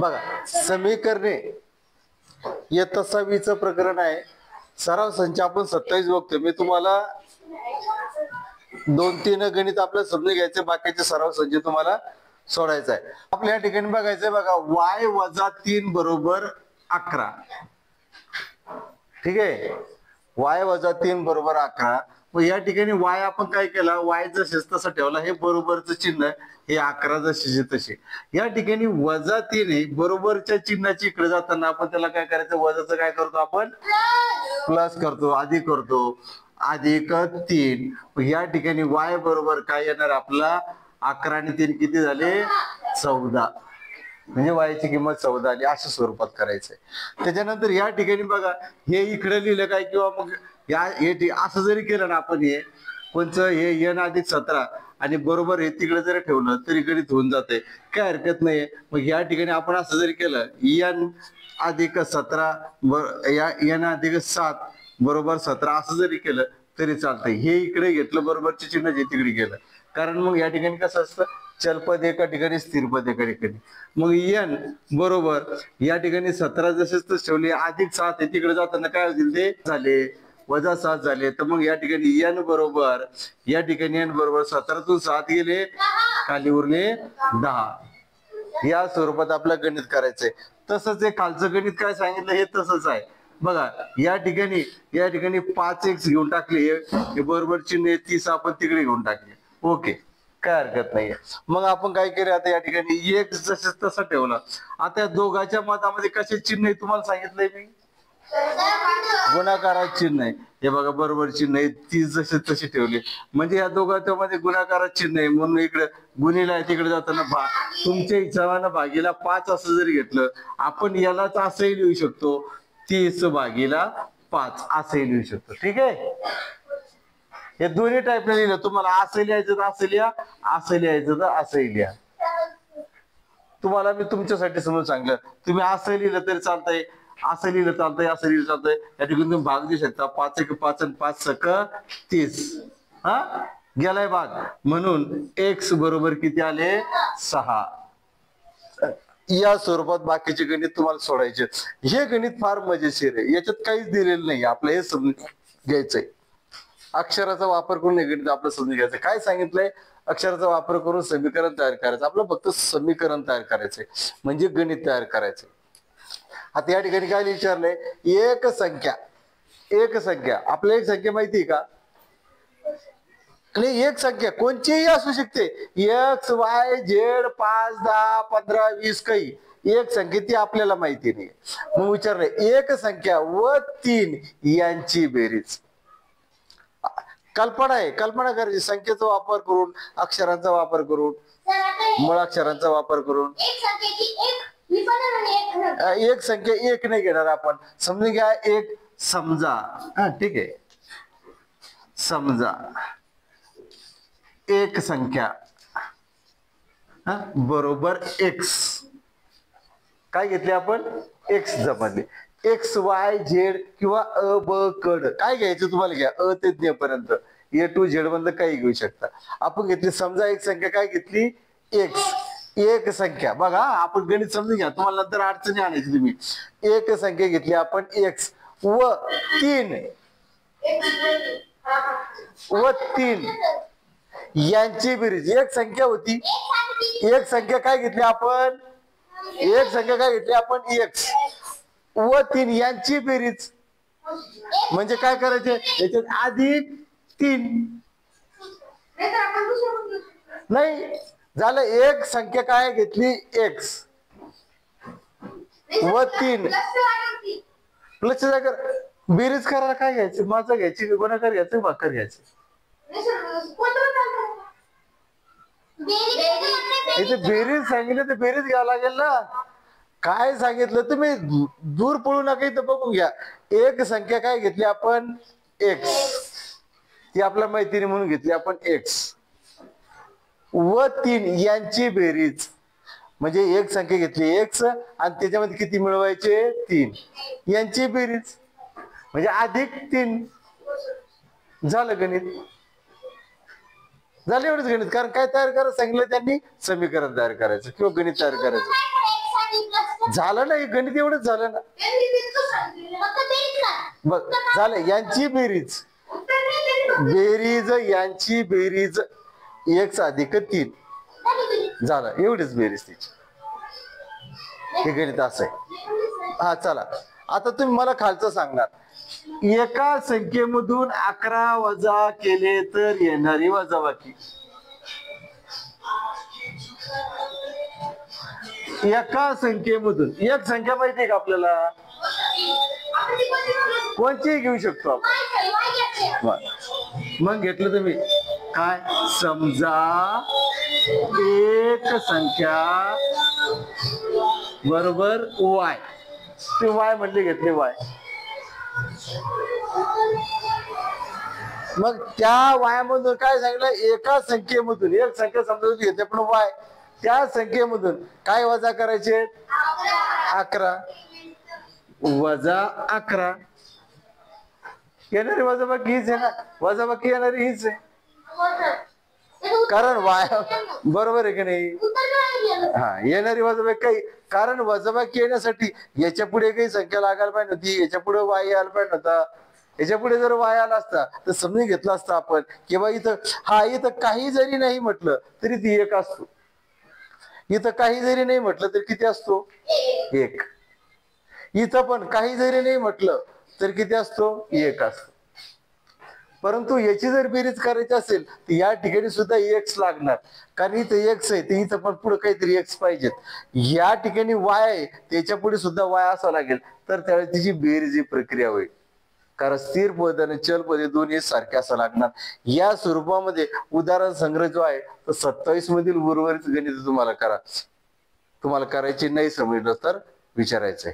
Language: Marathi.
बघा, समीकरणे इयत्ता 6वीचं प्रकरण आहे. सराव संच आपण 27 बघतोय. मी तुम्हाला 2-3 गणित आपल्याला समजून घ्यायचे, बाकीचे सराव संच तुम्हाला सोडायचा आहे. आपल्या या ठिकाणी बघायचंय बघा, y-3 बरोबर 11. ठीक आहे, y-3 बरोबर 11. मग या ठिकाणी y आपण काय केला, y जसेच तसं ठेवला. हे बरोबरचं चिन्ह, हे 11 जशीचे तसे. या ठिकाणी -3 आहे, बरोबरच्या चिन्हाची इकडे जाताना आपण त्याला काय करायचं, वजाचं काय करतो आपण, प्लस करतो, अधिक करतो, +3. या ठिकाणी y बरोबर काय येणार आपला, 11 आणि 3 किती झाले, 14. म्हणजे y ची किंमत 14 आली. अशा स्वरूपात करायचंय. त्याच्यानंतर या ठिकाणी बघा, हे इकडे लिहिलं काय, किंवा मग असं जरी केलं ना आपण, हे कोणचं, हे n+17 आणि बरोबर हे तिकडे जरी ठेवलं तरी गणित होऊन जाते, काय हरकत नाही. मग या ठिकाणी आपण असं जरी केलं, n+17 n+7 बरोबर 17 असं जरी केलं तरी चालतंय. हे इकडे घेतलं, बरोबरचे चिन्ह जे तिकडे गेलं. कारण मग या ठिकाणी कसं असतं, चलपद एका ठिकाणी, स्थिरपद एका ठिकाणी. मग n बरोबर या ठिकाणी 17 जसेच ठेवले, +7 हे तिकडे जाताना काय होतील, ते झाले -7 झाले. तर मग या ठिकाणी n बरोबर, या ठिकाणी n बरोबर 17तून 7 गेले, खाली उरले 10. या स्वरूपात आपलं गणित करायचंय. तसंच हे खालचं गणित काय सांगितलं, हे तसंच आहे बघा. या ठिकाणी 5x घेऊन टाकले, हे बरोबर चिन्ह 30 आपण तिकडे घेऊन टाकले. ओके, काय हरकत नाहीये. मग आपण काय केलं, आता या ठिकाणी x जसं तसं ठेवलं. आता या दोघांच्या मतामध्ये कसे चिन्ह आहे तुम्हाला सांगितलंय मी, गुणाकारात चिन्ह आहे. हे बघा, बरोबर चिन्ह आहे, 30 जसे तसे ठेवले. म्हणजे या दोघांच्या मध्ये गुणाकारात चिन्ह आहे, म्हणून इकडे गुणिला आहे, तिकडे जाताना तुमच्या हिशोबानं भागीला 5 असं जरी घेतलं, आपण यालाच असंही लिहू शकतो, 30/5 असंही लिहू शकतो. ठीक आहे, हे दोन्ही टाईपने लिहिलं. तुम्हाला असं लिहायचं तर असं लिहा, असं लिहायचं तर असंही लिहा. तुम्हाला मी तुमच्यासाठी समजून सांगलं. तुम्ही असं लिहिलं तरी चालतंय, असं लिहिलं चालतंय, असं लिहिलं चालतंय. या ठिकाणी तुम्ही भाग देऊ शकता. 5×1 = 5 आणि 5×6 = 30. हा गेलाय भाग. म्हणून x बरोबर किती आले, 6. या स्वरूपात बाकीचे गणित तुम्हाला सोडायचे. हे गणित फार मजेशीर आहे, याच्यात काहीच दिलेलं नाही. आपलं हे समजून घ्यायचंय. अक्षराचा वापर करून हे गणित आपलं समजून घ्यायचं. काय सांगितलंय, अक्षराचा वापर करून समीकरण तयार करायचं. आपलं फक्त समीकरण तयार करायचंय, म्हणजे गणित तयार करायचंय. आता या ठिकाणी काय विचारलंय, एक संख्या आपल्याला एक संख्या माहिती आहे का, आणि एक संख्या कोणतीही असू शकते, x y z 5 10 15 20 काही एक संख्या ती आपल्याला माहिती नाही. मग विचारलंय, एक संख्या व 3 यांची बेरीज. कल्पना आहे, कल्पना करायची. संख्येचा वापर करून, अक्षरांचा वापर करून, मुळाक्षरांचा वापर करून. एक संख्या एक नाही घेणार आपण. समजून घ्या, एक समजा, ठीक आहे, समजा एक संख्या बरोबर x. काय घेतले आपण, x जमवले. x y z किंवा अ ब कड काय घ्यायचं तुम्हाला घ्या, अ ते ज्ञ पर्यंत, A to Z मधलं काही घेऊ शकता. आपण घेतली समजा एक संख्या, काय घेतली, x. एक संख्या बघा, आपण गणित समजून घ्या, तुम्हाला नंतर अडचणी आणायची. तुम्ही एक संख्या घेतली आपण x व 3 यांची बेरीज. एक संख्या होती, एक संख्या काय घेतली आपण, एक संख्या काय घेतली आपण, x व 3 यांची बेरीज. म्हणजे काय करायचे, याच्यात +3 नाही झालं. एक संख्या काय घेतली, x व 3 प्लसच्या जागेवर बेरीज करायला काय घ्यायचं, माझं घ्यायची, गुणाकार घ्यायचं, भाकर घ्यायचं. इथे बेरीज सांगितलं तर बेरीज घ्यावं लागेल ना. काय सांगितलं तुम्ही दूर पळू नका, इथं बघून घ्या. एक संख्या काय घेतली आपण, x. ती आपल्या मैत्रिणी म्हणून घेतली आपण x व 3 यांची बेरीज. म्हणजे एक संख्या घेतली x आणि त्याच्यामध्ये किती मिळवायचे, 3 यांची बेरीज, म्हणजे +3. झालं गणित, झालं एवढंच गणित. कारण काय तयार करायचं सांगितलं त्यांनी, समीकरण तयार करायचं किंवा गणित तयार करायचं. झालं ना, हे गणित एवढंच झालं ना. बघ झालं, यांची बेरीज यांची बेरीज x अधिक 3 झालं, एवढीच बेरीज तिची. हे गणित असं आहे. हा चला, आता तुम्ही मला खालचं सांगणार. एका संख्येमधून 11 वजा केले तर येणारी वजाबाकी. एका संख्येमधून, एक संख्या माहिती का आपल्याला? कोणतीही घेऊ शकतो आपण. मग घेतलं तुम्ही काय, समजा एक संख्या बरोबर y, ते y म्हटले, घेतले y. मग त्या y मधून काय सांगितलं, एका संख्येमधून, एक संख्या समजा घेते पण y, त्या संख्येमधून काय वजा करायचे, 11 वजा 11. येणारी वजाबाकी हीच आहे ना, वजाबाकी येणारी हीच आहे, कारण वाय बरोबर आहे की नाही. हा, येणारी वजाबाकी काही, कारण वजाबाकी येण्यासाठी याच्या पुढे काही संख्या लागायला पाहिजे होती, याच्या पुढे वाय यायला पाहिजे होता. याच्या पुढे जर वाय आला असता तर समजून घेतलं असतं आपण किंवा इथं, हा इथं काही जरी नाही म्हटलं तरी ती 1 असतो. इथं काही जरी नाही म्हटलं तर किती असतो, 1. इथं पण काही जरी नाही म्हटलं तर किती असतो, 1 असतो. परंतु याची जर बेरीज करायची असेल तर या ठिकाणी सुद्धा x लागणार, कारण इथं x आहे तर इथं पण पुढे काहीतरी x पाहिजेत. या ठिकाणी y आहे, त्याच्या पुढे सुद्धा y असावं लागेल, तर त्यावेळेस तिची बेरीज ही प्रक्रिया होईल. कारण स्थिर पद आणि चल पद हे दोन्ही सारखे असं लागणार. या स्वरूपामध्ये उदाहरण संग्रह जो आहे तो 27 मधील उर्वरित गणित तुम्हाला करा. तुम्हाला करायची नाही समजलं तर विचारायचंय.